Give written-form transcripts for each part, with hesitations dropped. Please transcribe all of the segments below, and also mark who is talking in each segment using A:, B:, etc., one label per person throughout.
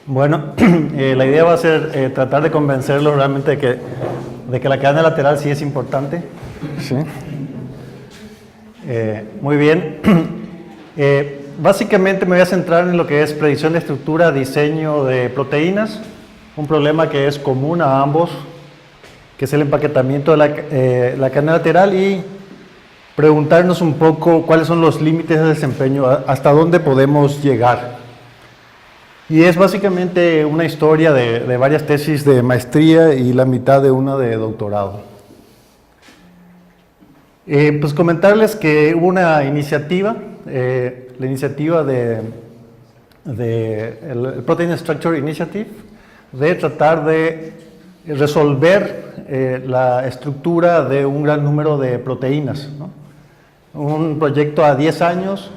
A: Bueno, la idea va a ser tratar de convencerlos realmente de que la cadena lateral sí es importante. ¿Sí? Muy bien. Básicamente me voy a centrar en lo que es predicción de estructura, diseño de proteínas, un problema que es común a ambos, que es el empaquetamiento de la cadena lateral, y preguntarnos un poco cuáles son los límites de desempeño, hasta dónde podemos llegar. Y es básicamente una historia de varias tesis de maestría y la mitad de una de doctorado. Pues comentarles que hubo una iniciativa, la iniciativa el Protein Structure Initiative, de tratar de resolver la estructura de un gran número de proteínas, ¿no? Un proyecto a 10 años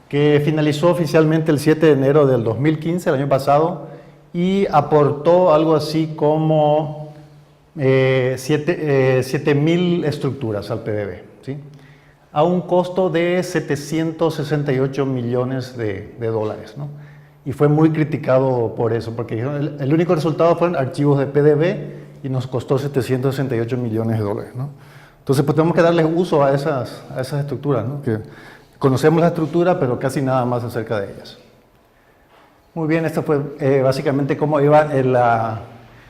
A: que finalizó oficialmente el 7 de enero del 2015, el año pasado, y aportó algo así como 7.000 estructuras al PDB, ¿sí? A un costo de 768 millones de dólares, ¿no? Y fue muy criticado por eso, porque el único resultado fueron archivos de PDB y nos costó 768 millones de dólares, ¿no? Entonces, pues tenemos que darle uso a esas estructuras, ¿no? Que conocemos la estructura, pero casi nada más acerca de ellas. Muy bien, esto fue básicamente cómo iba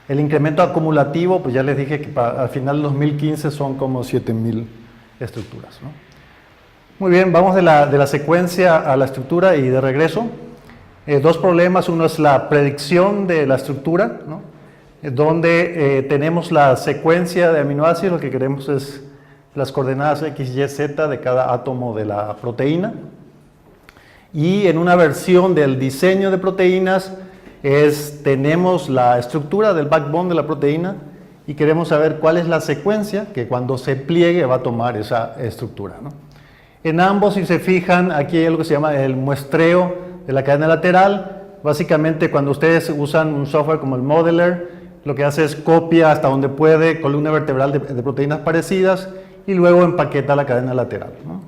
A: el incremento acumulativo. Pues ya les dije que al final del 2015 son como 7.000 estructuras, ¿no? Muy bien, vamos de la secuencia a la estructura y de regreso. Dos problemas. Uno es la predicción de la estructura, ¿no? Donde tenemos la secuencia de aminoácidos. Lo que queremos es las coordenadas X, Y, Z de cada átomo de la proteína. Y en una versión del diseño de proteínas tenemos la estructura del backbone de la proteína y queremos saber cuál es la secuencia que cuando se pliegue va a tomar esa estructura, ¿no? En ambos, si se fijan, aquí hay algo que se llama el muestreo de la cadena lateral. Básicamente, cuando ustedes usan un software como el Modeler, lo que hace es copia hasta donde puede columna vertebral de proteínas parecidas y luego empaqueta la cadena lateral, ¿no?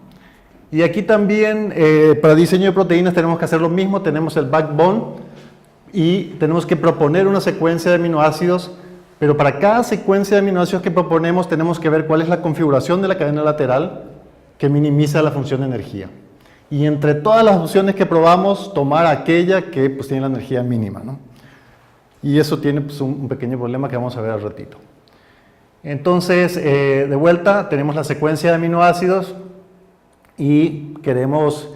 A: Y aquí también, para diseño de proteínas tenemos que hacer lo mismo. Tenemos el backbone y tenemos que proponer una secuencia de aminoácidos, pero para cada secuencia de aminoácidos que proponemos tenemos que ver cuál es la configuración de la cadena lateral que minimiza la función de energía. Y entre todas las opciones que probamos, tomar aquella que pues tiene la energía mínima, ¿no? Y eso tiene pues, un pequeño problema que vamos a ver al ratito. Entonces, de vuelta, tenemos la secuencia de aminoácidos y queremos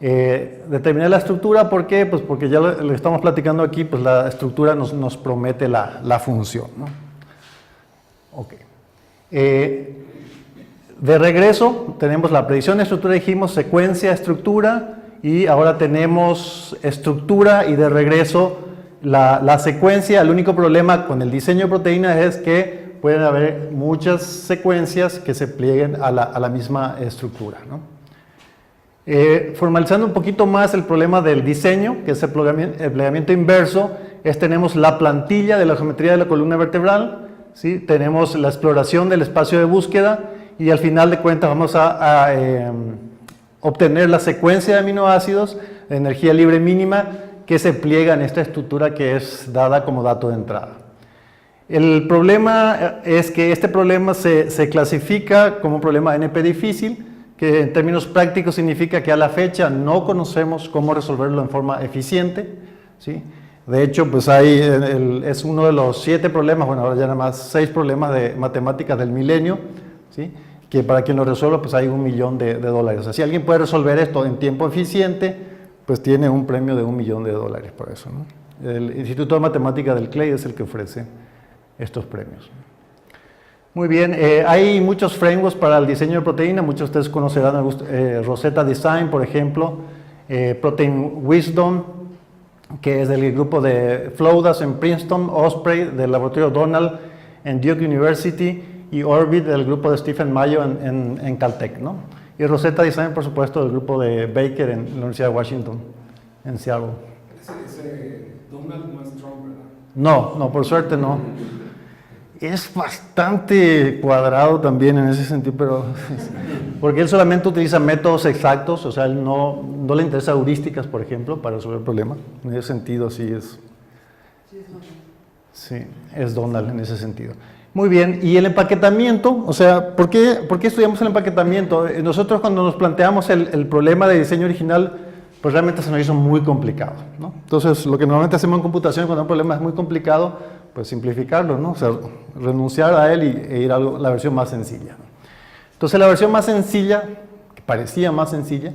A: determinar la estructura. ¿Por qué? Pues porque ya lo estamos platicando aquí, pues la estructura nos promete la función, ¿no? Ok. De regreso, tenemos la predicción de estructura, dijimos, secuencia, estructura, y ahora tenemos estructura y de regreso la secuencia. El único problema con el diseño de proteínas es que pueden haber muchas secuencias que se plieguen a la misma estructura, ¿no? Formalizando un poquito más el problema del diseño, que es el plegamiento inverso, tenemos la plantilla de la geometría de la columna vertebral, ¿sí? Tenemos la exploración del espacio de búsqueda y al final de cuentas vamos a obtener la secuencia de aminoácidos de energía libre mínima que se pliega en esta estructura que es dada como dato de entrada. El problema es que este problema se clasifica como un problema NP difícil, que en términos prácticos significa que a la fecha no conocemos cómo resolverlo en forma eficiente, ¿sí? De hecho, pues es uno de los 7 problemas, bueno, ahora ya nada más 6 problemas de matemáticas del milenio, ¿sí? Que para quien lo resuelva, pues hay $1 millón de dólares. O sea, si alguien puede resolver esto en tiempo eficiente, pues tiene un premio de $1 millón por eso, ¿no? El Instituto de Matemática del CLEI es el que ofrece estos premios. Muy bien, hay muchos frameworks para el diseño de proteína. Muchos de ustedes conocerán Rosetta Design, por ejemplo, Protein Wisdom, que es del grupo de Flowdas en Princeton, Osprey del laboratorio Donald en Duke University y Orbit del grupo de Stephen Mayo en Caltech, ¿no? Y Rosetta Design, por supuesto, del grupo de Baker en la Universidad de Washington, en Seattle.
B: Ese Donald no es Trump, ¿verdad?
A: No, por suerte no. Es bastante cuadrado también en ese sentido, pero porque él solamente utiliza métodos exactos, o sea, él no le interesa heurísticas, por ejemplo, para resolver el problema. En ese sentido, sí es Sí, es Donald en ese sentido. Muy bien, y el empaquetamiento, o sea, ¿por qué estudiamos el empaquetamiento? Nosotros cuando nos planteamos el problema de diseño original, pues realmente se nos hizo muy complicado, ¿no? Entonces, lo que normalmente hacemos en computación cuando un problema es muy complicado, pues simplificarlo, ¿no? O sea, renunciar a él e ir a la versión más sencilla, ¿no? Entonces, la versión más sencilla, que parecía más sencilla,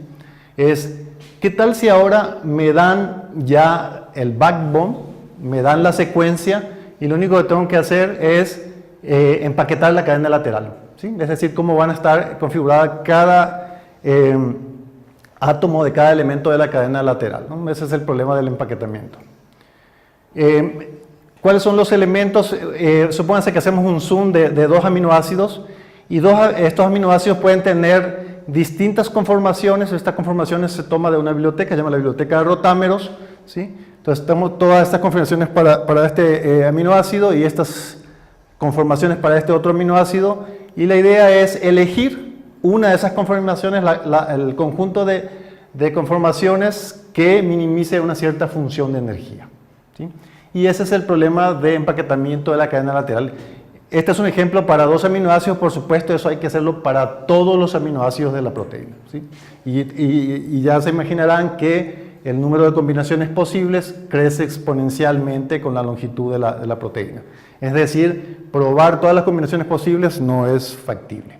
A: es, ¿qué tal si ahora me dan ya el backbone, me dan la secuencia, y lo único que tengo que hacer es empaquetar la cadena lateral, ¿sí? Es decir, cómo van a estar configuradas cada átomo de cada elemento de la cadena lateral, ¿no? Ese es el problema del empaquetamiento. ¿Cuáles son los elementos? Supónganse que hacemos un zoom de 2 aminoácidos y estos aminoácidos pueden tener distintas conformaciones. Estas conformaciones se toman de una biblioteca, se llama la biblioteca de rotámeros, ¿sí? Entonces tenemos todas estas configuraciones para este aminoácido y estas conformaciones para este otro aminoácido, y la idea es elegir una de esas conformaciones, el conjunto de conformaciones que minimice una cierta función de energía, ¿sí? Y ese es el problema de empaquetamiento de la cadena lateral. Este es un ejemplo para 2 aminoácidos, por supuesto, eso hay que hacerlo para todos los aminoácidos de la proteína, ¿sí? Y ya se imaginarán que el número de combinaciones posibles crece exponencialmente con la longitud de la proteína. Es decir, probar todas las combinaciones posibles no es factible.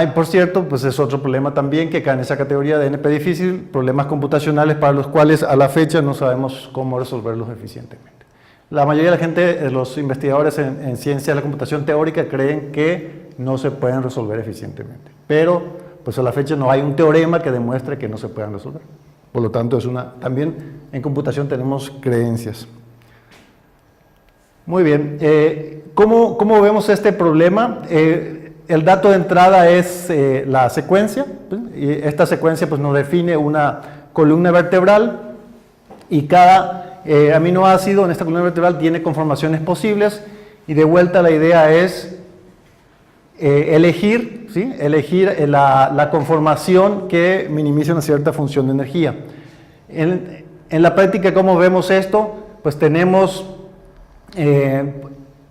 A: Y por cierto, pues es otro problema también que cae en esa categoría de NP difícil, problemas computacionales para los cuales a la fecha no sabemos cómo resolverlos eficientemente. La mayoría de la gente, los investigadores en ciencia de la computación teórica, creen que no se pueden resolver eficientemente, pero pues a la fecha no hay un teorema que demuestre que no se puedan resolver. Por lo tanto, también en computación tenemos creencias. Muy bien, ¿cómo vemos este problema? El dato de entrada es la secuencia, y esta secuencia pues, nos define una columna vertebral, y cada aminoácido en esta columna vertebral tiene conformaciones posibles, y de vuelta la idea es elegir, ¿sí? Elegir la conformación que minimice una cierta función de energía. En la práctica, ¿cómo vemos esto? Pues tenemos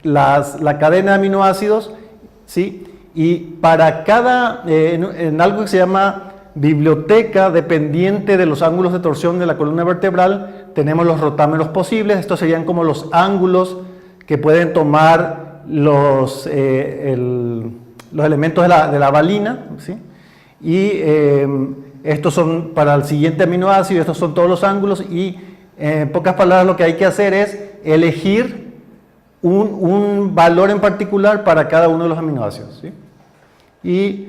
A: la cadena de aminoácidos, ¿sí? Y para cada, en algo que se llama biblioteca dependiente de los ángulos de torsión de la columna vertebral, tenemos los rotámeros posibles. Estos serían como los ángulos que pueden tomar los elementos de la valina, ¿sí? Y estos son para el siguiente aminoácido, estos son todos los ángulos, y en pocas palabras lo que hay que hacer es elegir un valor en particular para cada uno de los aminoácidos, ¿sí? Y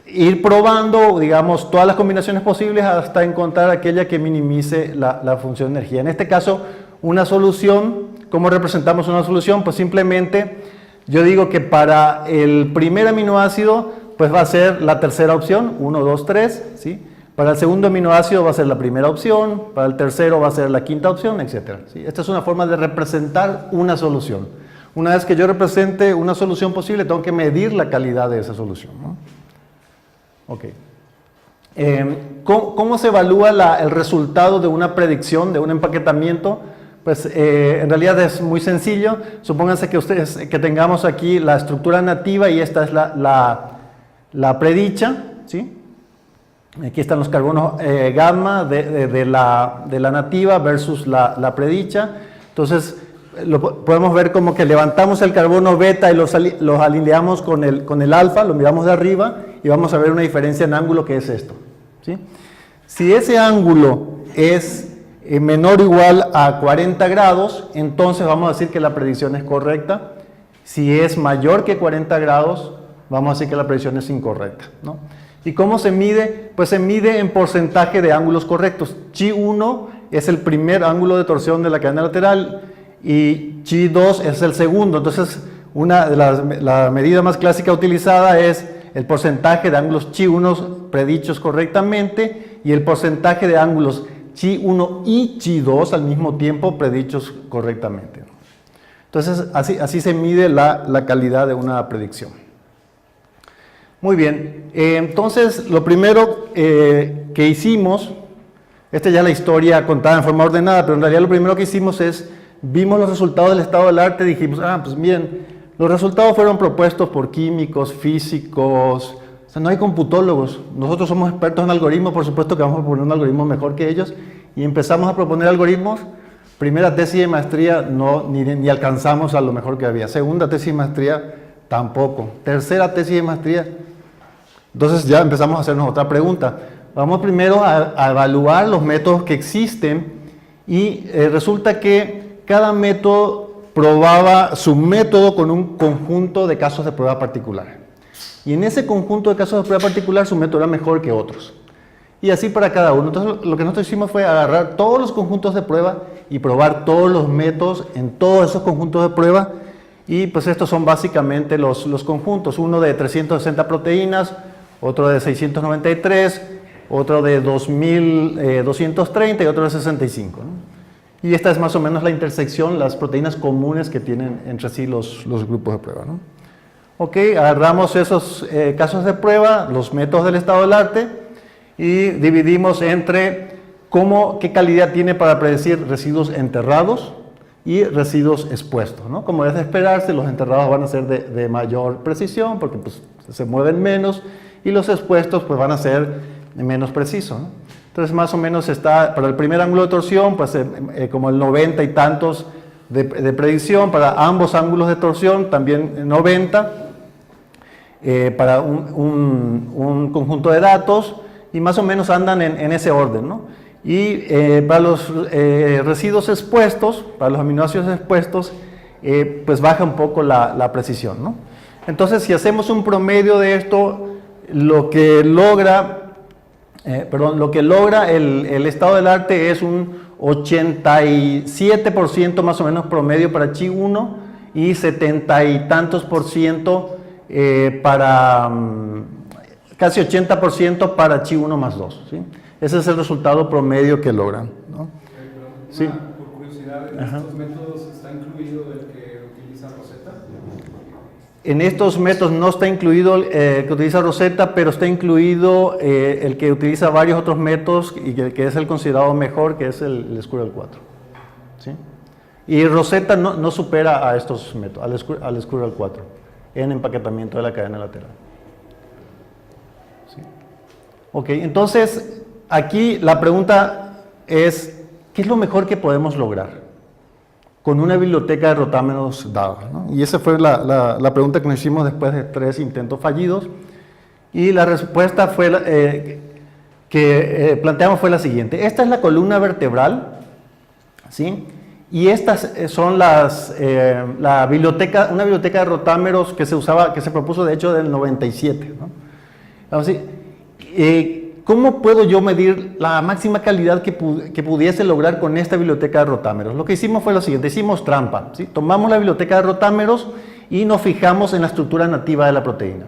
A: ir probando, digamos, todas las combinaciones posibles hasta encontrar aquella que minimice la función de energía. En este caso, una solución, ¿cómo representamos una solución? Pues simplemente yo digo que para el primer aminoácido pues va a ser la tercera opción, 1, 2, 3, ¿sí? Para el segundo aminoácido va a ser la primera opción, para el tercero va a ser la quinta opción, etc., ¿sí? Esta es una forma de representar una solución. Una vez que yo represente una solución posible, tengo que medir la calidad de esa solución, ¿no? Ok. ¿Cómo se evalúa el resultado de una predicción, de un empaquetamiento? Pues en realidad es muy sencillo. Supónganse que tengamos aquí la estructura nativa y esta es la predicha, ¿sí? Aquí están los carbonos gamma de la nativa versus la predicha. Entonces, podemos ver como que levantamos el carbono beta y los alineamos con el alfa, lo miramos de arriba y vamos a ver una diferencia en ángulo, que es esto, ¿sí? Si ese ángulo es menor o igual a 40 grados, entonces vamos a decir que la predicción es correcta. Si es mayor que 40 grados, vamos a decir que la predicción es incorrecta, ¿no? ¿Y cómo se mide? Pues se mide en porcentaje de ángulos correctos. Chi1 es el primer ángulo de torsión de la cadena lateral y Chi2 es el segundo. Entonces, la medida más clásica utilizada es el porcentaje de ángulos Chi1 predichos correctamente y el porcentaje de ángulos Chi1 y Chi2 al mismo tiempo predichos correctamente. Entonces, así se mide la calidad de una predicción. Muy bien, entonces lo primero que hicimos, esta ya es la historia contada en forma ordenada, pero en realidad lo primero que hicimos es vimos los resultados del estado del arte y dijimos, pues miren, los resultados fueron propuestos por químicos, físicos, o sea, no hay computólogos. Nosotros somos expertos en algoritmos, por supuesto que vamos a proponer un algoritmo mejor que ellos, y empezamos a proponer algoritmos. Primera tesis de maestría, ni alcanzamos a lo mejor que había. Segunda tesis de maestría, tampoco. Tercera tesis de maestría. Entonces ya empezamos a hacernos otra pregunta. Vamos primero a evaluar los métodos que existen y resulta que cada método probaba su método con un conjunto de casos de prueba particular. Y en ese conjunto de casos de prueba particular su método era mejor que otros. Y así para cada uno. Entonces lo que nosotros hicimos fue agarrar todos los conjuntos de prueba y probar todos los métodos en todos esos conjuntos de prueba. Y pues estos son básicamente los conjuntos. Uno de 360 proteínas, otro de 693, otro de 2230 y otro de 65. ¿No? Y esta es más o menos la intersección, las proteínas comunes que tienen entre sí los grupos de prueba. ¿No? Ok, agarramos esos casos de prueba, los métodos del estado del arte, y dividimos entre qué calidad tiene para predecir residuos enterrados y residuos expuestos, ¿no? Como es de esperarse, los enterrados van a ser de mayor precisión porque pues, se mueven menos, y los expuestos pues, van a ser menos precisos, ¿no? Entonces más o menos está, para el primer ángulo de torsión, pues como el 90 y tantos de predicción, para ambos ángulos de torsión también 90, para un conjunto de datos, y más o menos andan en ese orden, ¿no? Y para los residuos expuestos, para los aminoácidos expuestos, pues baja un poco la precisión, ¿no? Entonces, si hacemos un promedio de esto, lo que logra el estado del arte es un 87% más o menos promedio para Chi1 y 70 y tantos % para casi 80% para Chi1 más 2, ¿sí? Ese es el resultado promedio que logran, ¿no?
B: Sí. Por curiosidad, ¿en estos métodos está incluido el que utiliza Rosetta?
A: En estos métodos no está incluido el que utiliza Rosetta, pero está incluido el que utiliza varios otros métodos y que es el considerado mejor, que es el Squirrel 4. ¿Sí? Y Rosetta no supera a estos métodos, al Squirrel 4, en empaquetamiento de la cadena lateral. ¿Sí? Ok, entonces aquí la pregunta es, ¿qué es lo mejor que podemos lograr con una biblioteca de rotámeros dada? ¿No? Y esa fue la pregunta que nos hicimos después de 3 intentos fallidos. Y la respuesta fue que planteamos fue la siguiente. Esta es la columna vertebral, ¿sí? Y estas son una biblioteca de rotámeros que se propuso de hecho del 97. ¿No? Así, ¿cómo puedo yo medir la máxima calidad que pudiese lograr con esta biblioteca de rotámeros? Lo que hicimos fue lo siguiente, hicimos trampa, ¿sí? Tomamos la biblioteca de rotámeros y nos fijamos en la estructura nativa de la proteína.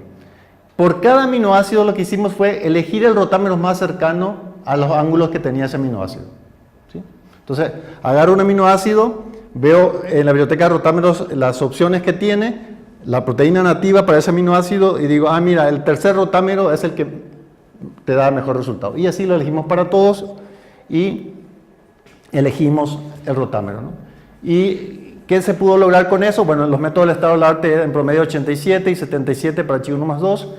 A: Por cada aminoácido lo que hicimos fue elegir el rotámero más cercano a los ángulos que tenía ese aminoácido, ¿sí? Entonces, agarro un aminoácido, veo en la biblioteca de rotámeros las opciones que tiene, la proteína nativa para ese aminoácido y digo, mira, el tercer rotámero es el que te da mejor resultado. Y así lo elegimos para todos y elegimos el rotámero, ¿no? ¿Y qué se pudo lograr con eso? Bueno, los métodos del estado del arte en promedio 87 y 77 para Chi1 más 2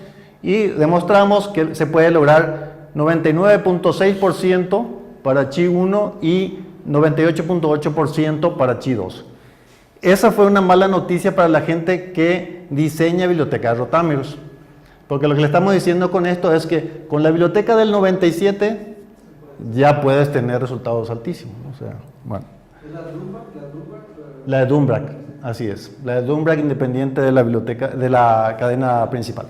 A: y demostramos que se puede lograr 99.6% para Chi1 y 98.8% para Chi2. Esa fue una mala noticia para la gente que diseña bibliotecas de rotámeros. Porque lo que le estamos diciendo con esto es que con la biblioteca del 97 ya puedes tener resultados altísimos. O sea, bueno.
B: ¿Es la Dunbrack?
A: La de Dunbrack, así es. La de Dunbrack independiente de la biblioteca, de la cadena principal.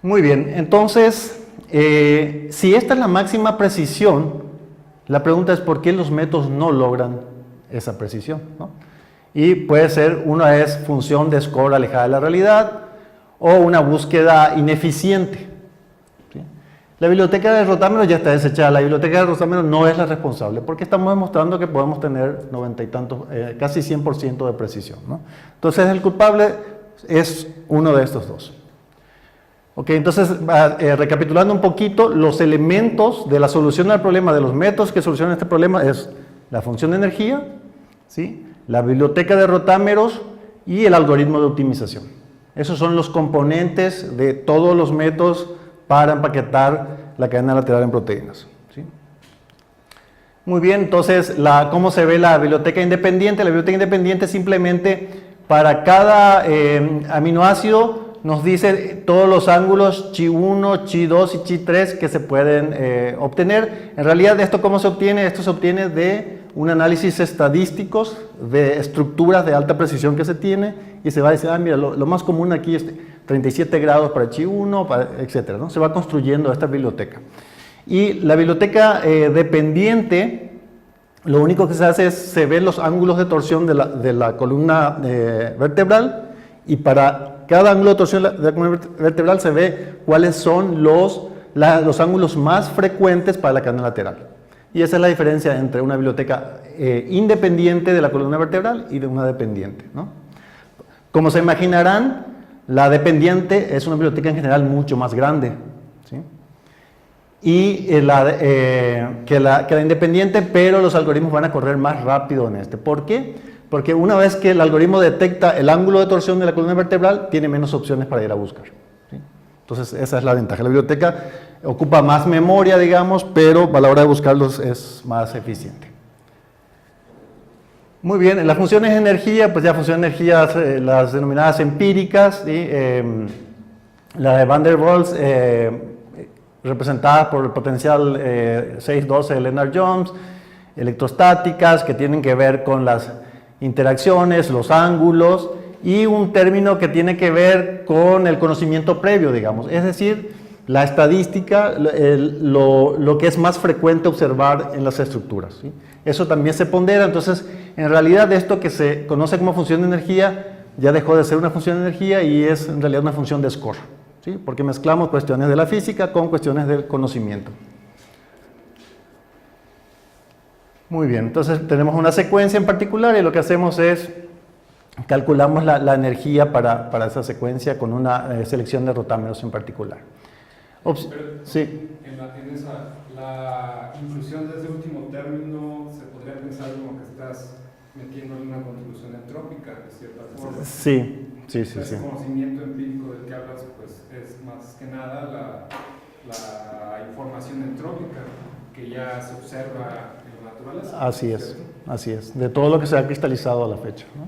A: Muy bien, entonces, si esta es la máxima precisión, la pregunta es ¿por qué los métodos no logran esa precisión? ¿No? Y puede ser, una es función de score alejada de la realidad, o una búsqueda ineficiente. ¿Sí? La biblioteca de rotámeros ya está desechada. La biblioteca de rotámeros no es la responsable, porque estamos demostrando que podemos tener 90 y tantos, casi 100% de precisión, ¿no? Entonces el culpable es uno de estos dos. Ok, entonces recapitulando un poquito, los elementos de la solución al problema, de los métodos que solucionan este problema es la función de energía, ¿sí? La biblioteca de rotámeros y el algoritmo de optimización. Esos son los componentes de todos los métodos para empaquetar la cadena lateral en proteínas, ¿sí? Muy bien, entonces, ¿cómo se ve la biblioteca independiente? La biblioteca independiente simplemente para cada aminoácido nos dice todos los ángulos chi1, chi2 y chi3 que se pueden obtener. En realidad, ¿esto cómo se obtiene? Esto se obtiene de un análisis estadísticos de estructuras de alta precisión que se tiene y se va a decir, mira, lo más común aquí es 37 grados para chi1, etc., ¿no? Se va construyendo esta biblioteca. Y la biblioteca dependiente, lo único que se hace es, se ven los ángulos de torsión de la columna vertebral, y para cada ángulo de torsión de la columna vertebral se ve cuáles son los ángulos más frecuentes para la cadena lateral. Y esa es la diferencia entre una biblioteca independiente de la columna vertebral y de una dependiente, ¿no? Como se imaginarán, la dependiente es una biblioteca en general mucho más grande, ¿sí? Y que la independiente, pero los algoritmos van a correr más rápido en este. ¿Por qué? Porque una vez que el algoritmo detecta el ángulo de torsión de la columna vertebral, tiene menos opciones para ir a buscar, ¿sí? Entonces, esa es la ventaja. La biblioteca ocupa más memoria, digamos, pero a la hora de buscarlos es más eficiente. Muy bien, en las funciones de energía, pues ya funciones de energía, las denominadas empíricas, ¿sí? La de Van der Waals, representadas por el potencial 612 de Lennard-Jones, electrostáticas, que tienen que ver con las interacciones, los ángulos, y un término que tiene que ver con el conocimiento previo, digamos, es decir, la estadística, lo que es más frecuente observar en las estructuras, ¿sí? Eso también se pondera. Entonces, en realidad esto que se conoce como función de energía ya dejó de ser una función de energía y es en realidad una función de score, ¿sí? Porque mezclamos cuestiones de la física con cuestiones del conocimiento. Muy bien, entonces tenemos una secuencia en particular y lo que hacemos es calculamos la energía para esa secuencia con una selección de rotámeros en particular. Sí.
B: En esa, la inclusión de ese último término, se podría pensar como que estás metiendo en una contribución entrópica, de cierta forma.
A: Sí.
B: Ese conocimiento empírico del que hablas, pues es más que nada la información entrópica que ya se observa en la naturaleza.
A: Así es, de todo lo que se ha cristalizado a la fecha, ¿no?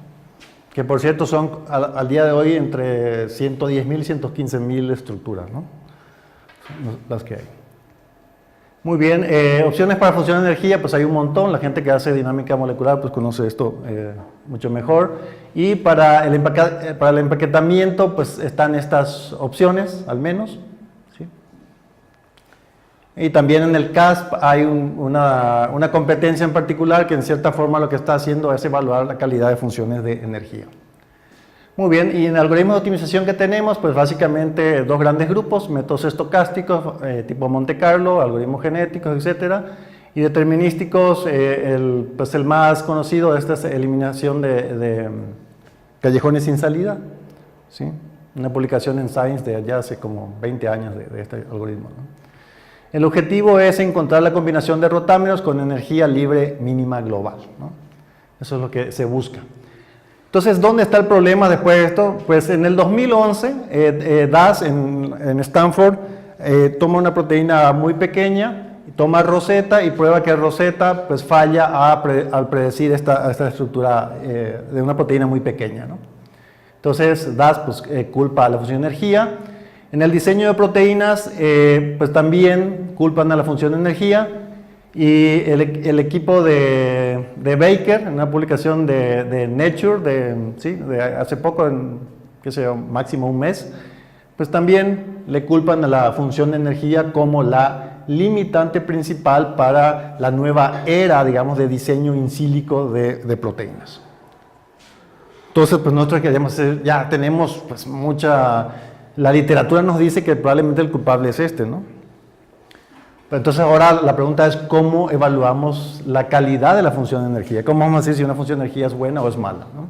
A: Que por cierto son al día de hoy entre 110.000 y 115.000 estructuras, ¿no? Las que hay. Muy bien, opciones para función de energía, pues hay un montón. La gente que hace dinámica molecular pues conoce esto mucho mejor. Y para el empaquetamiento pues están estas opciones, al menos, ¿sí? Y también en el CASP hay una competencia en particular que en cierta forma lo que está haciendo es evaluar la calidad de funciones de energía. Muy bien, y en el algoritmo de optimización que tenemos, pues básicamente dos grandes grupos, métodos estocásticos tipo Monte Carlo, algoritmos genéticos, etcétera, y determinísticos, el más conocido, esta es eliminación de callejones sin salida, ¿sí? Una publicación en Science de allá hace como 20 años de este algoritmo, ¿no? El objetivo es encontrar la combinación de rotámeros con energía libre mínima global, ¿no? Eso es lo que se busca. Entonces, ¿dónde está el problema después de esto? Pues en el 2011, Das en Stanford toma una proteína muy pequeña, toma Rosetta y prueba que Rosetta pues falla al predecir esta estructura de una proteína muy pequeña, ¿no? Entonces, Das pues, culpa a la función de energía. En el diseño de proteínas, pues también culpan a la función de energía. Y el equipo de Baker, en una publicación de Nature, de hace poco, qué sé yo, máximo un mes, pues también le culpan a la función de energía como la limitante principal para la nueva era, digamos, de diseño in silico de proteínas. Entonces, pues nosotros queríamos hacer, ya tenemos pues la literatura nos dice que probablemente el culpable es ¿no? Entonces ahora la pregunta es cómo evaluamos la calidad de la función de energía, cómo vamos a decir si una función de energía es buena o es mala, ¿no?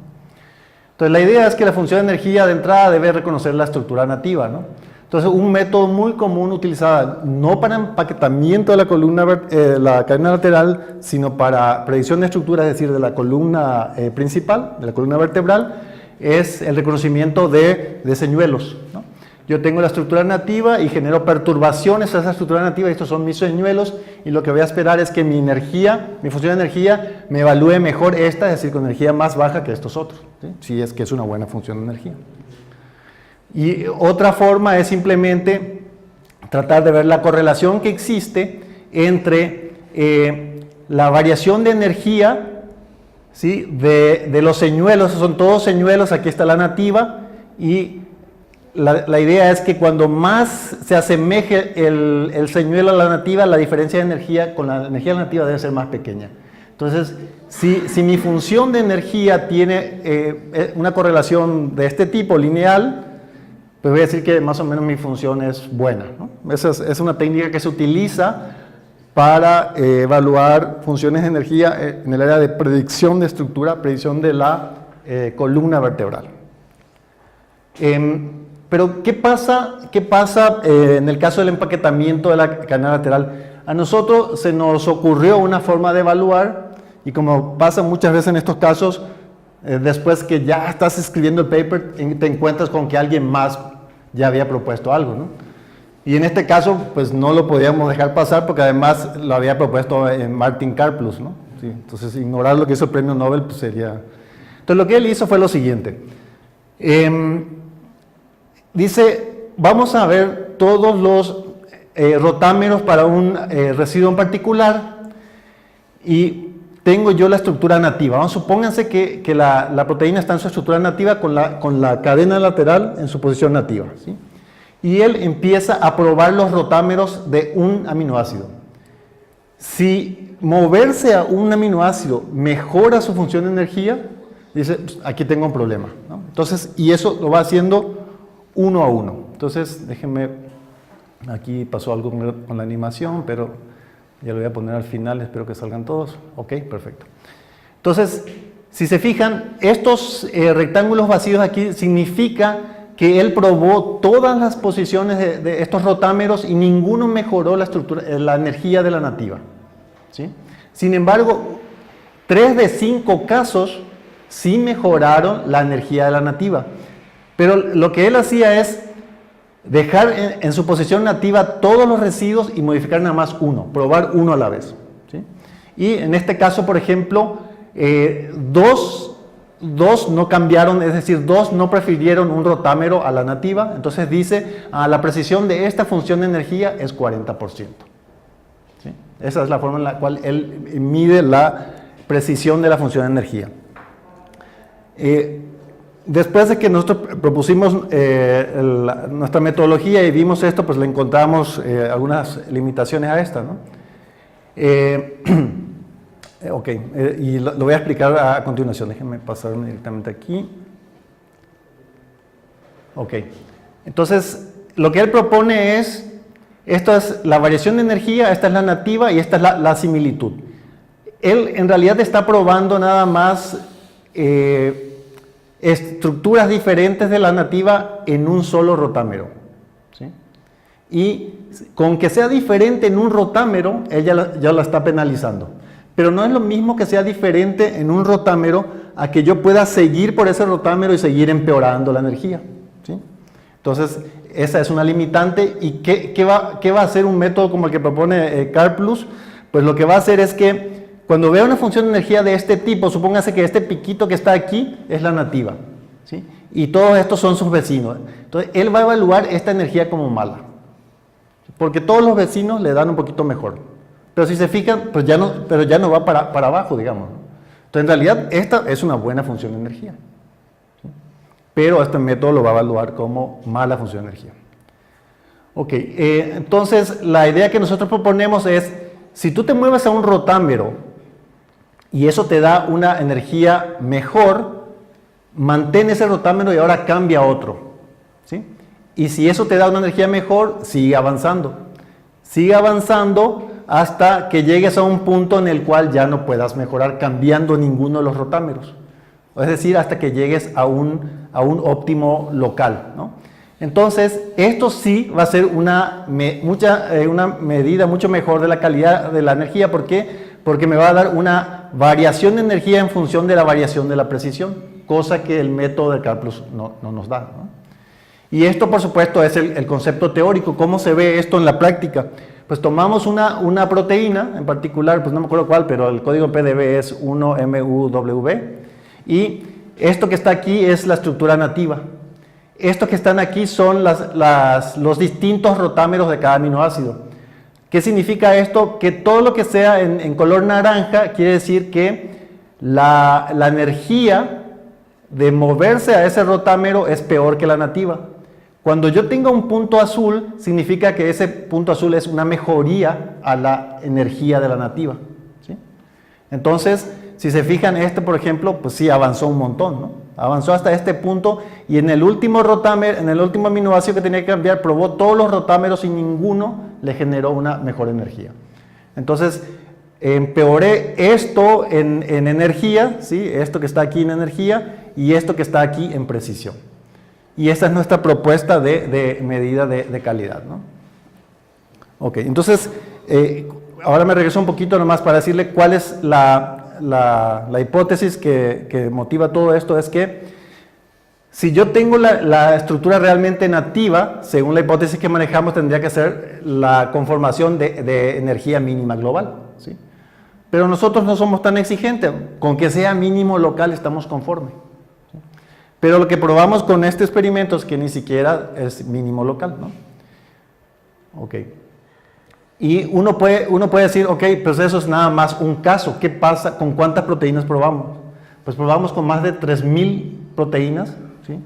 A: Entonces la idea es que la función de energía de entrada debe reconocer la estructura nativa, ¿no? Entonces, un método muy común utilizado no para empaquetamiento de la columna, la cadena lateral, sino para predicción de estructura, es decir, de la columna principal, de la columna vertebral, es el reconocimiento de señuelos, ¿no? Yo tengo la estructura nativa y genero perturbaciones a esa estructura nativa, y estos son mis señuelos, y lo que voy a esperar es que mi energía, mi función de energía, me evalúe mejor esta, es decir, con energía más baja que estos otros, ¿sí? Si es que es una buena función de energía. Y otra forma es simplemente tratar de ver la correlación que existe entre la variación de energía, ¿sí? de los señuelos, son todos señuelos, aquí está la nativa, y la idea es que cuando más se asemeje el señuelo a la nativa, la diferencia de energía con la energía nativa debe ser más pequeña. Entonces, si mi función de energía tiene una correlación de este tipo, lineal, pues voy a decir que más o menos mi función es buena, ¿no? Esa es una técnica que se utiliza para evaluar funciones de energía en el área de predicción de estructura, predicción de la columna vertebral. Pero, ¿qué pasa en el caso del empaquetamiento de la cadena lateral? A nosotros se nos ocurrió una forma de evaluar, y como pasa muchas veces en estos casos, después que ya estás escribiendo el paper, te encuentras con que alguien más ya había propuesto algo, ¿no? Y en este caso, pues no lo podíamos dejar pasar, porque además lo había propuesto Martin Karplus, ¿no? Sí, entonces, ignorar lo que hizo el premio Nobel, pues sería... Entonces, lo que él hizo fue lo siguiente. Dice, vamos a ver todos los rotámeros para un residuo en particular, y tengo yo la estructura nativa. Supónganse que la proteína está en su estructura nativa con la cadena lateral en su posición nativa, ¿sí? Y él empieza a probar los rotámeros de un aminoácido. Si moverse a un aminoácido mejora su función de energía, dice, pues, aquí tengo un problema, ¿no? Entonces, y eso lo va haciendo uno a uno. Entonces, déjenme, aquí pasó algo con la animación, pero ya lo voy a poner al final, espero que salgan todos. Ok, perfecto. Entonces, si se fijan, estos rectángulos vacíos aquí significa que él probó todas las posiciones de estos rotámeros y ninguno mejoró la estructura, la energía de la nativa, ¿sí? Sin embargo, 3 de 5 casos sí mejoraron la energía de la nativa. Pero lo que él hacía es dejar en su posición nativa todos los residuos y modificar nada más uno, probar uno a la vez, ¿sí? Y en este caso, por ejemplo, dos no cambiaron, es decir, 2 no prefirieron un rotámero a la nativa. Entonces dice, la precisión de esta función de energía es 40%, ¿sí? Esa es la forma en la cual él mide la precisión de la función de energía. Después de que nosotros propusimos nuestra metodología y vimos esto, pues le encontramos algunas limitaciones a esta, ¿no? Ok, y lo voy a explicar a continuación. Déjenme pasar directamente aquí. Ok, entonces lo que él propone es, esta es la variación de energía, esta es la nativa y esta es la similitud. Él en realidad está probando nada más estructuras diferentes de la nativa en un solo rotámero, ¿sí? Y con que sea diferente en un rotámero, ella ya la está penalizando. Pero no es lo mismo que sea diferente en un rotámero a que yo pueda seguir por ese rotámero y seguir empeorando la energía, ¿sí? Entonces, esa es una limitante. ¿Y qué va a hacer un método como el que propone Karplus? Pues lo que va a hacer es que cuando vea una función de energía de este tipo, supóngase que este piquito que está aquí es la nativa, ¿sí? Y todos estos son sus vecinos. Entonces, él va a evaluar esta energía como mala, porque todos los vecinos le dan un poquito mejor. Pero si se fijan, pues ya no va para abajo, digamos, ¿no? Entonces, en realidad, esta es una buena función de energía, ¿sí? Pero este método lo va a evaluar como mala función de energía. Ok, entonces, la idea que nosotros proponemos es, si tú te mueves a un rotámero y eso te da una energía mejor, mantén ese rotámero y ahora cambia a otro, ¿sí? Y si eso te da una energía mejor, sigue avanzando. Sigue avanzando hasta que llegues a un punto en el cual ya no puedas mejorar cambiando ninguno de los rotámeros. Es decir, hasta que llegues a un óptimo local, ¿no? Entonces, esto sí va a ser una medida mucho mejor de la calidad de la energía. ¿Por qué? Porque me va a dar una variación de energía en función de la variación de la precisión, cosa que el método de cálculos no nos da, ¿no? Y esto, por supuesto, es el concepto teórico. ¿Cómo se ve esto en la práctica? Pues tomamos una proteína, en particular, pues no me acuerdo cuál, pero el código PDB es 1MUW, y esto que está aquí es la estructura nativa. Estos que están aquí son los distintos rotámeros de cada aminoácido. ¿Qué significa esto? Que todo lo que sea en color naranja quiere decir que la energía de moverse a ese rotámero es peor que la nativa. Cuando yo tenga un punto azul, significa que ese punto azul es una mejoría a la energía de la nativa, ¿sí? Entonces, si se fijan, por ejemplo, pues sí avanzó un montón, ¿no? Avanzó hasta este punto, y en el último rotámero, en el último aminoácido que tenía que cambiar, probó todos los rotámeros y ninguno le generó una mejor energía. Entonces, empeoré esto en energía, ¿sí? Esto que está aquí en energía y esto que está aquí en precisión. Y esta es nuestra propuesta de medida de calidad, ¿no? Ok, entonces, ahora me regreso un poquito nomás para decirle cuál es la hipótesis que motiva todo esto. Es que si yo tengo la estructura realmente nativa, según la hipótesis que manejamos, tendría que ser la conformación de energía mínima global, ¿sí? Pero nosotros no somos tan exigentes, con que sea mínimo local estamos conformes. Pero lo que probamos con este experimento es que ni siquiera es mínimo local, ¿no? Ok. Y uno puede decir, ok, pues eso es nada más un caso. ¿Qué pasa? ¿Con cuántas proteínas probamos? Pues probamos con más de 3000 proteínas, ¿sí?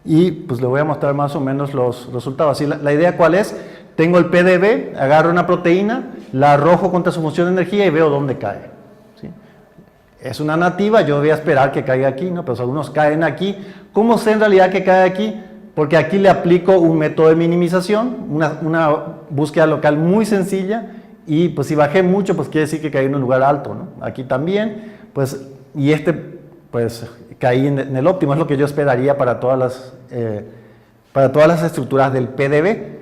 A: Y pues le voy a mostrar más o menos los resultados. Así, la idea ¿cuál es? Tengo el PDB, agarro una proteína, la arrojo contra su función de energía y veo dónde cae, ¿sí? Es una nativa, yo voy a esperar que caiga aquí, ¿no? Pero algunos caen aquí. ¿Cómo sé en realidad que cae aquí? Porque aquí le aplico un método de minimización, una búsqueda local muy sencilla, y pues si bajé mucho, pues quiere decir que caí en un lugar alto, ¿no? Aquí también, pues, y pues caí en el óptimo, es lo que yo esperaría para todas las estructuras del PDB.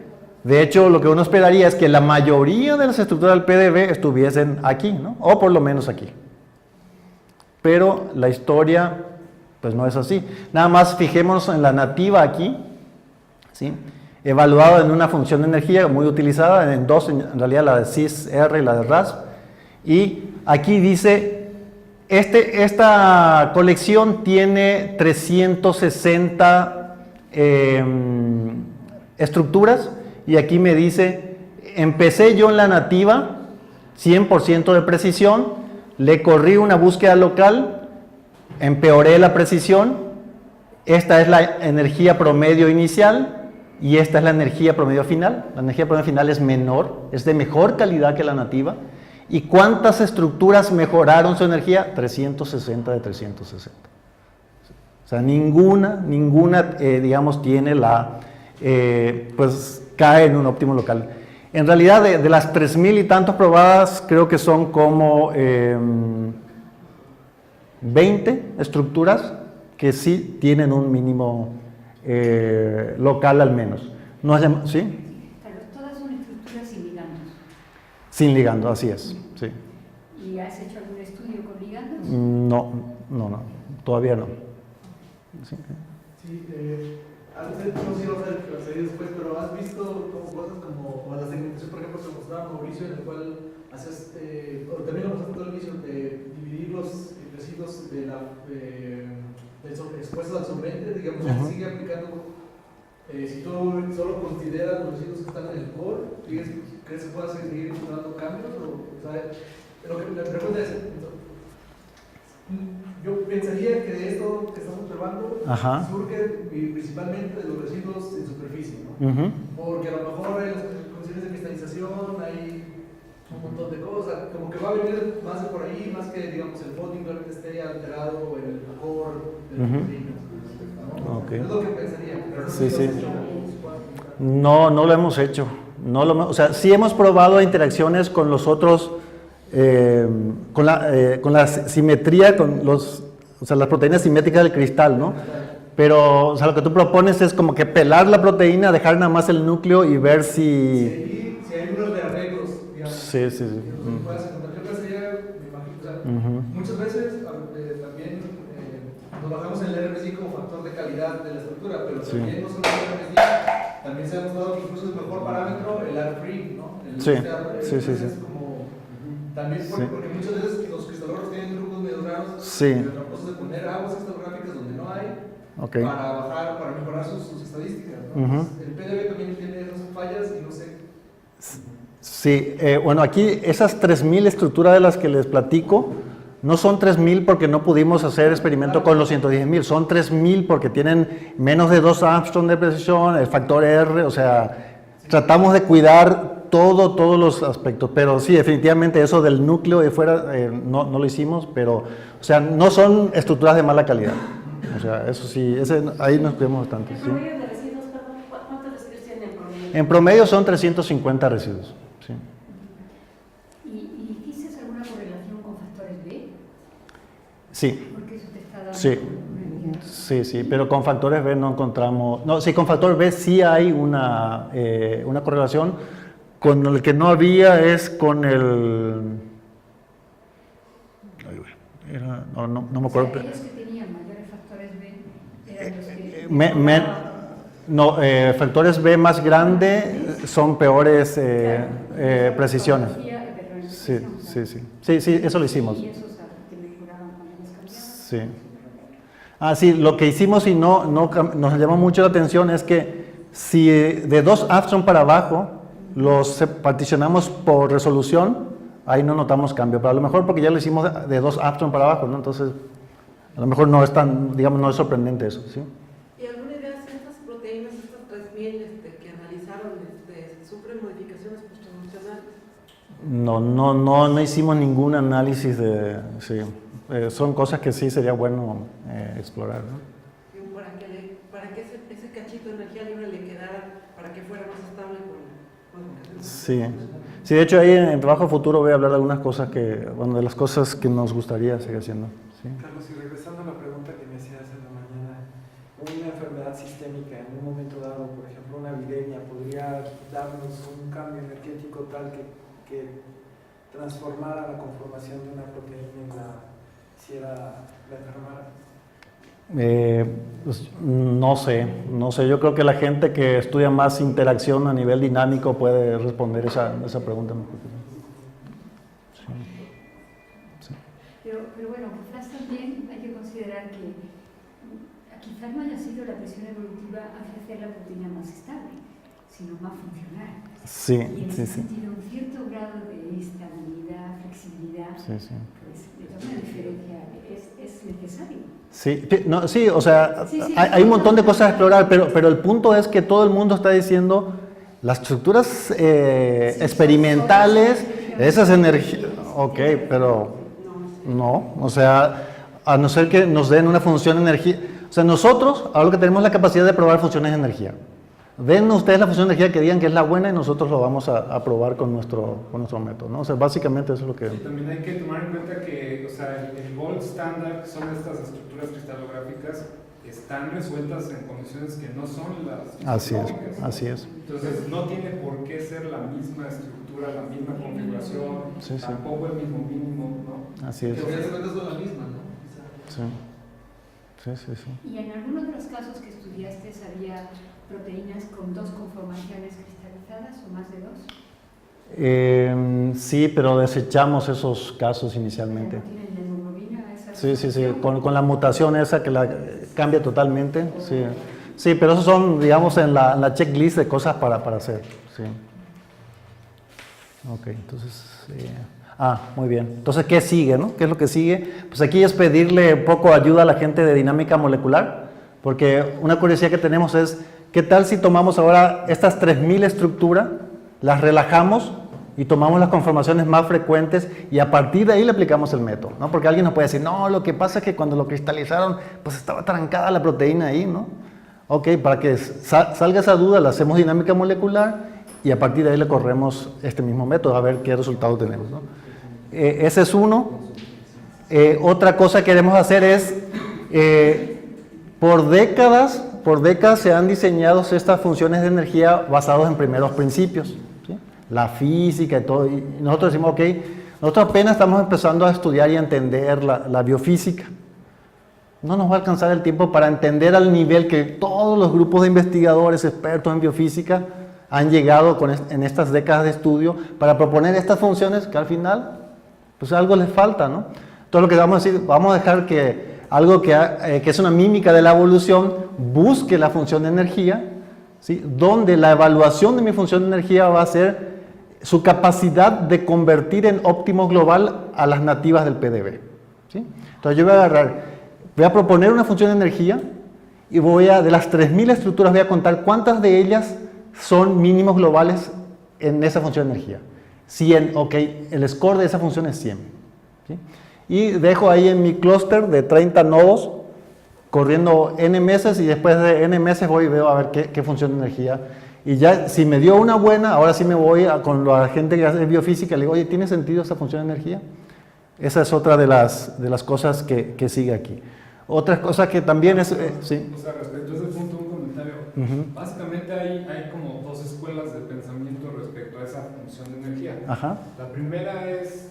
A: De hecho, lo que uno esperaría es que la mayoría de las estructuras del PDB estuviesen aquí, ¿no? O por lo menos aquí. Pero la historia, pues no es así. Nada más fijémonos en la nativa aquí, ¿sí? Evaluado en una función de energía muy utilizada, en dos, en realidad la de CIS-R y la de RASP. Y aquí dice, esta colección tiene 360 estructuras, y aquí me dice, empecé yo en la nativa, 100% de precisión, le corrí una búsqueda local, empeoré la precisión, esta es la energía promedio inicial y esta es la energía promedio final. La energía promedio final es menor, es de mejor calidad que la nativa. ¿Y cuántas estructuras mejoraron su energía? 360 de 360. O sea, ninguna, digamos, tiene pues cae en un óptimo local. En realidad, de las 3000 y tantos probadas, creo que son como 20 estructuras que sí tienen un mínimo local al menos. No es, ¿sí?
C: Claro, todas son estructuras sin ligandos.
A: Sin ligando, así es, sí.
C: ¿Y has hecho algún estudio con ligandos?
A: No, todavía no. Sí.
D: Sí, antes no sé si vas a seguir después, pero has visto cosas como la segmentación, por ejemplo, que mostraba Mauricio, en el cual haces, o también lo mostraste todo el inicio, de dividir los residuos expuestos al solvente, digamos, que sigue aplicando. Si tú solo consideras los residuos que están en el core, ¿crees que puedas seguir encontrando cambios? O sea, lo que la pregunta es, yo pensaría que de esto que estamos observando surge principalmente de los residuos en superficie, ¿no? Porque a lo mejor en las condiciones de cristalización hay un montón de cosas, como que va a venir más de por ahí, más que, digamos, el bonding esté alterado en el core de las proteínas, ¿no? Okay. Es lo que pensaría. Pero
A: sí. No lo hemos hecho. O sea, sí hemos probado interacciones con los otros, con la simetría, o sea, las proteínas simétricas del cristal, ¿no? Pero, o sea, lo que tú propones es como que pelar la proteína, dejar nada más el núcleo y ver
D: Si hay unos rearreglos, digamos.
A: Sí.
D: Yo creo que sería, me imagino, o sea, muchas veces también nos bajamos en el RMSI como factor de calidad de la estructura, pero también no solo el RMSI, también se ha demostrado que incluso es mejor parámetro el R-free, ¿no? Es como, también porque muchas veces los cristalógrafos tienen trucos medio raros, tramposos de poner aguas cristalográficas donde no hay, para mejorar sus estadísticas, ¿no? Entonces, el PDB también tiene esas fallas y no sé.
A: Sí, bueno, aquí esas 3000 estructuras de las que les platico, no son 3000 porque no pudimos hacer experimento con los 110.000, son 3000 porque tienen menos de 2 Armstrong de precisión, el factor R, o sea, tratamos de cuidar todos los aspectos, pero sí, definitivamente eso del núcleo de fuera no lo hicimos, pero, o sea, no son estructuras de mala calidad, o sea, eso sí, ahí nos cuidamos bastante.
E: ¿El promedio de residuos, perdón, cuántos residuos tiene en promedio?
A: En promedio son 350 residuos. Sí.
C: ¿Y hiciste alguna correlación con factores B?
A: Sí.
C: Porque eso te está dando
A: Sí. Sí, pero con factores B no encontramos. No, sí, con factor B sí hay una correlación. Con el que no había es con el. No me acuerdo.
C: O sea, aquellos que tenían mayores factores B eran los que.
A: Factores B más grandes son peores precisiones. Sí, eso lo hicimos.
C: Y esos te mejoraban cuando les cambiaban.
A: Sí. Sí, lo que hicimos y no nos llamó mucho la atención es que si de 2 Armstrong para abajo los particionamos por resolución, ahí no notamos cambio, pero a lo mejor porque ya lo hicimos de 2 Armstrong para abajo, ¿no? Entonces, a lo mejor no es tan, digamos, no es sorprendente eso, ¿sí?
E: ¿Y alguna idea si estas proteínas, estas 3000 que analizaron, sufren modificaciones posttranscripcionales?
A: No hicimos ningún análisis de, sí. Son cosas que sí sería bueno explorar, ¿no?
E: Para que ese cachito de energía libre le quedara, para que fuera más estable con
A: Sí, de hecho ahí en Trabajo Futuro voy a hablar de algunas cosas de las cosas que nos gustaría seguir haciendo. ¿Sí?
F: Carlos, y regresando a la pregunta que me hacías en la mañana, una enfermedad sistémica en un momento dado, por ejemplo una epidemia, podría darnos un cambio energético tal que transformara la conformación de una proteína y la hiciera la enfermara.
A: Pues, no sé, yo creo que la gente que estudia más interacción a nivel dinámico puede responder esa pregunta mejor. Sí.
C: Pero bueno, quizás también hay que considerar que quizás no haya sido la presión evolutiva hacia hacer la proteína más estable, sino más funcional.
A: Sí,
C: y en ese sentido, un cierto grado de estabilidad, flexibilidad, pues de toda una diferencia es necesario.
A: Sí, o sea, hay un montón de cosas a explorar, pero el punto es que todo el mundo está diciendo las estructuras experimentales, esas energías, ok, pero no, o sea, a no ser que nos den una función de energía, o sea, nosotros ahora lo que tenemos es la capacidad de probar funciones de energía. Den ustedes la función de energía que digan que es la buena y nosotros lo vamos a probar con nuestro método, ¿no? O sea, básicamente eso es lo que...
B: También hay que tomar en cuenta que, o sea, el gold standard son estas estructuras cristalográficas que están resueltas en condiciones que no son las fisiológicas.
A: Así es.
B: Entonces, no tiene por qué ser la misma estructura, la misma configuración, tampoco el mismo mínimo, ¿no?
A: Así es.
D: Pero son la misma, ¿no?
A: Sí.
C: Y en algunos de los casos que estudiaste, ¿había proteínas con 2 conformaciones cristalizadas o más de 2?
A: Sí, pero desechamos esos casos inicialmente.
C: ¿No tienen hemoglobina?
A: Sí, con la mutación esa que la cambia totalmente. Sí, pero esos son, digamos, en la checklist de cosas para hacer. Sí. Ok, entonces... muy bien. Entonces, ¿qué sigue, no? ¿Qué es lo que sigue? Pues aquí es pedirle un poco ayuda a la gente de dinámica molecular, porque una curiosidad que tenemos es, ¿qué tal si tomamos ahora estas 3000 estructuras, las relajamos y tomamos las conformaciones más frecuentes y a partir de ahí le aplicamos el método, ¿no? Porque alguien nos puede decir, no, lo que pasa es que cuando lo cristalizaron, pues estaba trancada la proteína ahí, ¿no? Ok, para que salga esa duda, le hacemos dinámica molecular y a partir de ahí le corremos este mismo método a ver qué resultado tenemos, ¿no? Ese es uno. Otra cosa que queremos hacer es Por décadas se han diseñado estas funciones de energía basadas en primeros principios, ¿sí? La física y todo. Y nosotros decimos, ok, nosotros apenas estamos empezando a estudiar y a entender la biofísica. No nos va a alcanzar el tiempo para entender al nivel que todos los grupos de investigadores expertos en biofísica han llegado en estas décadas de estudio para proponer estas funciones que al final, pues algo les falta, ¿no? Entonces lo que vamos a decir, vamos a dejar que algo que es una mímica de la evolución busque la función de energía, ¿sí? Donde la evaluación de mi función de energía va a ser su capacidad de convertir en óptimo global a las nativas del PDB, ¿sí? Entonces yo voy a proponer una función de energía y de las 3000 estructuras voy a contar cuántas de ellas son mínimos globales en esa función de energía. 100, ok, el score de esa función es 100, ¿sí? Y dejo ahí en mi clúster de 30 nodos corriendo n meses y después de n meses voy y veo a ver qué función de energía. Y ya si me dio una buena, ahora sí me voy con la gente que hace biofísica, le digo, oye, ¿tiene sentido esa función de energía? Esa es otra de las cosas que sigue aquí. Otra cosa que también es... sí.
B: O sea, respecto a ese punto, un comentario. Básicamente hay como dos escuelas de pensamiento respecto a esa función de energía.
A: Ajá.
B: La primera es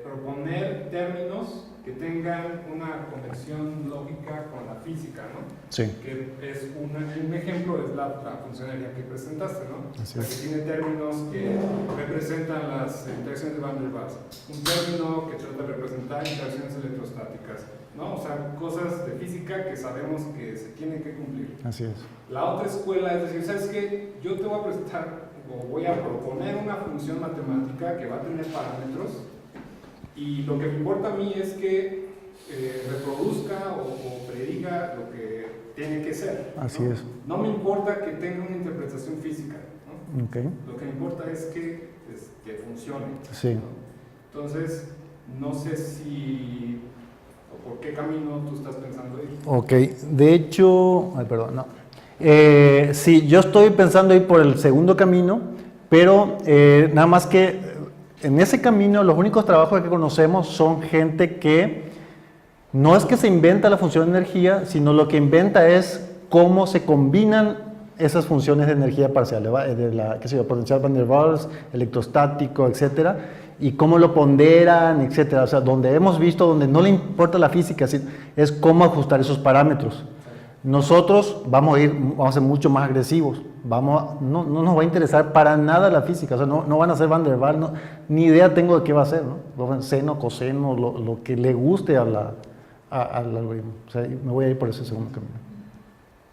B: proponer términos que tengan una conexión lógica con la física, ¿no?
A: Sí.
B: Que es un ejemplo es la función de energía que presentaste, ¿no?
A: Así
B: o sea, que tiene términos que representan las interacciones de Van der Waals, un término que trata de representar interacciones electrostáticas, ¿no? O sea, cosas de física que sabemos que se tienen que cumplir.
A: Así es.
B: La otra escuela es decir, ¿sabes qué? Yo te voy a presentar o voy a proponer una función matemática que va a tener parámetros y lo que me importa a mí es que reproduzca o prediga lo que tiene que ser, ¿no?
A: Así es.
B: No me importa que tenga una interpretación física, ¿no?
A: Okay.
B: Lo que me importa es que funcione,
A: sí.
B: ¿no? Entonces, no sé si o por qué camino tú estás pensando ir.
A: Ok, de hecho, perdón, no. Sí, yo estoy pensando ir por el segundo camino, pero nada más que en ese camino los únicos trabajos que conocemos son gente que no es que se inventa la función de energía, sino lo que inventa es cómo se combinan esas funciones de energía parcial, de la potencial Van der Waals, electrostático, etcétera, y cómo lo ponderan, etcétera. O sea, donde hemos visto, donde no le importa la física, es cómo ajustar esos parámetros. Nosotros vamos a ser mucho más agresivos, no nos va a interesar para nada la física, o sea, no van a ser Van der Waals, ni idea tengo de qué va a ser, ¿no? Seno, coseno, lo que le guste al algoritmo. O sea, me voy a ir por ese segundo camino.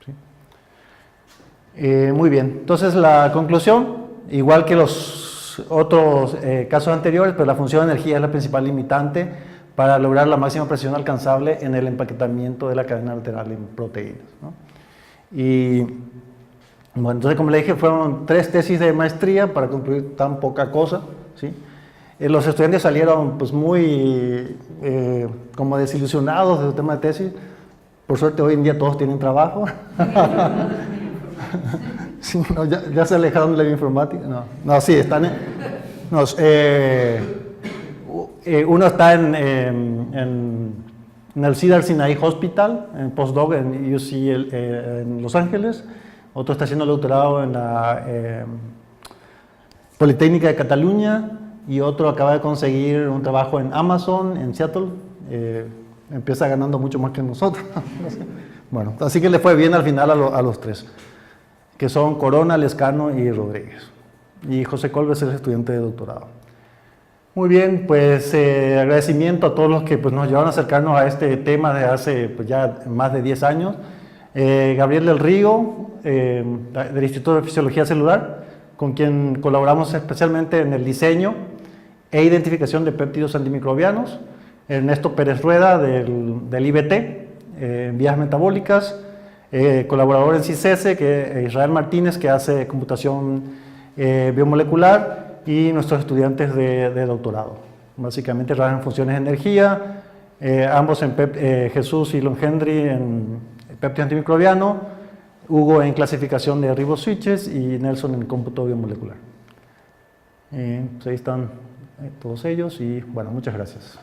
A: ¿Sí? Muy bien, entonces la conclusión, igual que los otros casos anteriores, pues la función de energía es la principal limitante para lograr la máxima presión alcanzable en el empaquetamiento de la cadena alteral en proteínas, ¿no? Y bueno, entonces como le dije, fueron 3 tesis de maestría para concluir tan poca cosa, ¿sí? Los estudiantes salieron pues muy como desilusionados de su tema de tesis. Por suerte hoy en día todos tienen trabajo. Sí, no, ya se alejaron de la bioinformática. No, sí, están uno está en el Cedar Sinai Hospital, en postdoc en UC en Los Ángeles. Otro está haciendo el doctorado en la Politécnica de Cataluña. Y otro acaba de conseguir un trabajo en Amazon, en Seattle. Empieza ganando mucho más que nosotros. Bueno, así que le fue bien al final a los 3, que son Corona, Lescano y Rodríguez. Y José Colbes es el estudiante de doctorado. Muy bien, pues agradecimiento a todos los que pues, nos llevaron a acercarnos a este tema de hace pues, ya más de 10 años. Gabriel del Río, del Instituto de Fisiología Celular, con quien colaboramos especialmente en el diseño e identificación de péptidos antimicrobianos. Ernesto Pérez Rueda del IBT, en vías metabólicas, colaborador en CICESE, Israel Martínez, que hace computación biomolecular, y nuestros estudiantes de doctorado. Básicamente trabajan en funciones de energía, ambos en Jesús y Longendry en péptido antimicrobiano, Hugo en clasificación de riboswitches y Nelson en cómputo biomolecular. Pues ahí están todos ellos y bueno, muchas gracias.